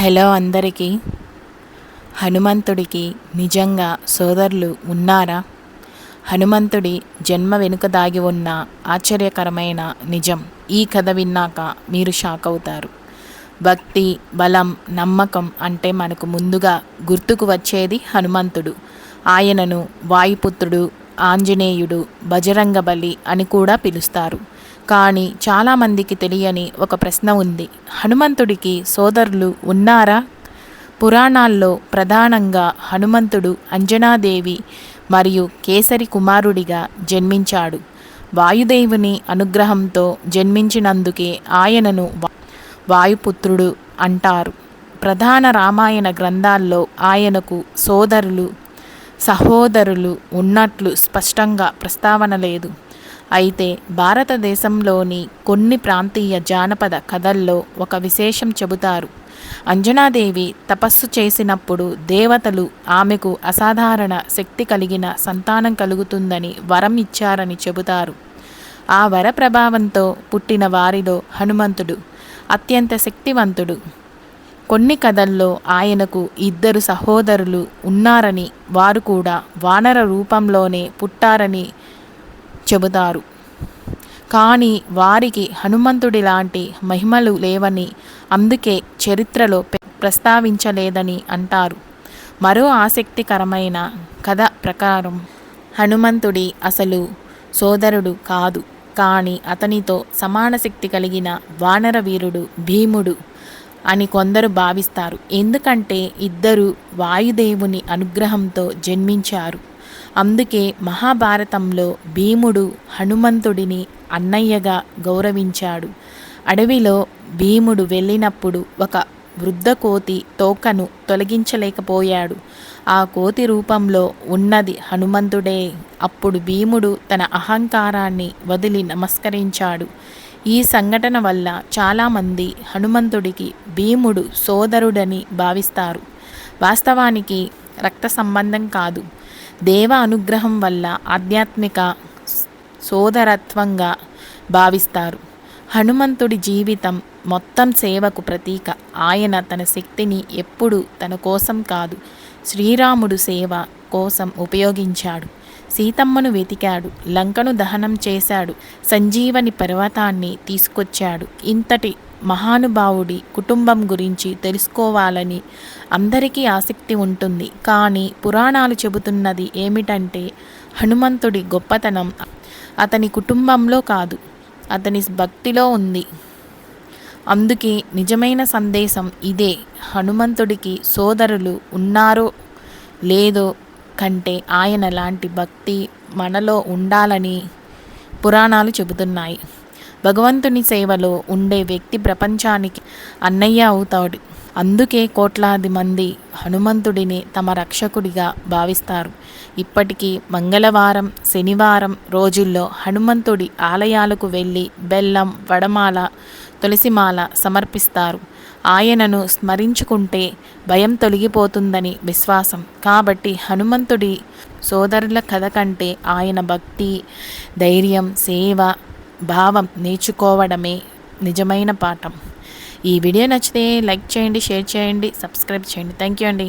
Hello అందరికీ. హనుమంతుడికి నిజంగా సోదరులు ఉన్నారా? హనుమంతుడి జన్మ వెనుక దాగి ఉన్న ఆశ్చర్యకరమైన నిజం ఈ కథ విన్నాక మీరు షాక్ అవుతారు. భక్తి, బలం, నమ్మకం అంటే మనకు ముందుగా గుర్తుకు వచ్చేది హనుమంతుడు. ఆయనను వాయుపుత్రుడు, ఆంజనేయుడు, బజరంగబలి అని కూడా పిలుస్తారు. కానీ చాలామందికి తెలియని ఒక ప్రశ్న ఉంది. హనుమంతుడికి సోదరులు ఉన్నారా? పురాణాల్లో ప్రధానంగా హనుమంతుడు అంజనాదేవి మరియు కేసరి కుమారుడిగా జన్మించాడు. వాయుదేవుని అనుగ్రహంతో జన్మించినందుకే ఆయనను వాయుపుత్రుడు అంటారు. ప్రధాన రామాయణ గ్రంథాల్లో ఆయనకు సోదరులు, సహోదరులు ఉన్నట్లు స్పష్టంగా ప్రస్తావన లేదు. అయితే భారతదేశంలోని కొన్ని ప్రాంతీయ జానపద కథల్లో ఒక విశేషం చెబుతారు. అంజనాదేవి తపస్సు చేసినప్పుడు దేవతలు ఆమెకు అసాధారణ శక్తి కలిగిన సంతానం కలుగుతుందని వరం ఇచ్చారని చెబుతారు. ఆ వర ప్రభావంతో పుట్టిన వారిలో హనుమంతుడు అత్యంత శక్తివంతుడు. కొన్ని కథల్లో ఆయనకు 2 సహోదరులు ఉన్నారని, వారు కూడా వానర రూపంలోనే పుట్టారని చెబుతారు. కానీ వారికి హనుమంతుడి లాంటి మహిమలు లేవని, అందుకే చరిత్రలో ప్రస్తావించలేదని అంటారు. మరో ఆసక్తికరమైన కథ ప్రకారం హనుమంతుడి అసలు సోదరుడు కాదు, కానీ అతనితో సమాన శక్తి కలిగిన వానర వీరుడు భీముడు అని కొందరు భావిస్తారు. ఎందుకంటే ఇద్దరు వాయుదేవుని అనుగ్రహంతో జన్మించారు. అందుకే మహాభారతంలో భీముడు హనుమంతుడిని అన్నయ్యగా గౌరవించాడు. అడవిలో భీముడు వెళ్ళినప్పుడు ఒక వృద్ధ కోతి తోకను తొలగించలేకపోయాడు. ఆ కోతి రూపంలో ఉన్నది హనుమంతుడే. అప్పుడు భీముడు తన అహంకారాన్ని వదిలి నమస్కరించాడు. ఈ సంఘటన వల్ల చాలామంది హనుమంతుడికి భీముడు సోదరుడని భావిస్తారు. వాస్తవానికి రక్త సంబంధం కాదు, దేవ అనుగ్రహం వల్ల ఆధ్యాత్మిక సోదరత్వంగా భావిస్తారు. హనుమంతుడి జీవితం మొత్తం సేవకు ప్రతీక. ఆయన తన శక్తిని ఎప్పుడూ తన కోసం కాదు, శ్రీరాముడు సేవ కోసం ఉపయోగించాడు. సీతమ్మను వెతికాడు, లంకను దహనం చేశాడు, సంజీవని పర్వతాన్ని తీసుకొచ్చాడు. ఇంతటి మహానుభావుడి కుటుంబం గురించి తెలుసుకోవాలని అందరికీ ఆసక్తి ఉంటుంది. కానీ పురాణాలు చెబుతున్నది ఏమిటంటే హనుమంతుడి గొప్పతనం అతని కుటుంబంలో కాదు, అతని భక్తిలో ఉంది. అందుకే నిజమైన సందేశం ఇదే. హనుమంతుడికి సోదరులు ఉన్నారో లేదో కంటే ఆయన లాంటి భక్తి మనలో ఉండాలని పురాణాలు చెబుతున్నాయి. భగవంతుని సేవలో ఉండే వ్యక్తి ప్రపంచానికి అన్నయ్య అవుతాడు. అందుకే కోట్లాది మంది హనుమంతుడిని తమ రక్షకుడిగా భావిస్తారు. ఇప్పటికీ మంగళవారం, శనివారం రోజుల్లో హనుమంతుడి ఆలయాలకు వెళ్ళి బెల్లం, వడమాల, తులసిమాల సమర్పిస్తారు. ఆయనను స్మరించుకుంటే భయం తొలగిపోతుందని విశ్వాసం. కాబట్టి హనుమంతుడి సోదరుల కథ కంటే ఆయన భక్తి, ధైర్యం, సేవ భావం నేర్చుకోవడమే నిజమైన పాఠం. ఈ వీడియో నచ్చితే లైక్ చేయండి, షేర్ చేయండి, సబ్స్క్రైబ్ చేయండి. థ్యాంక్ యూ అండి.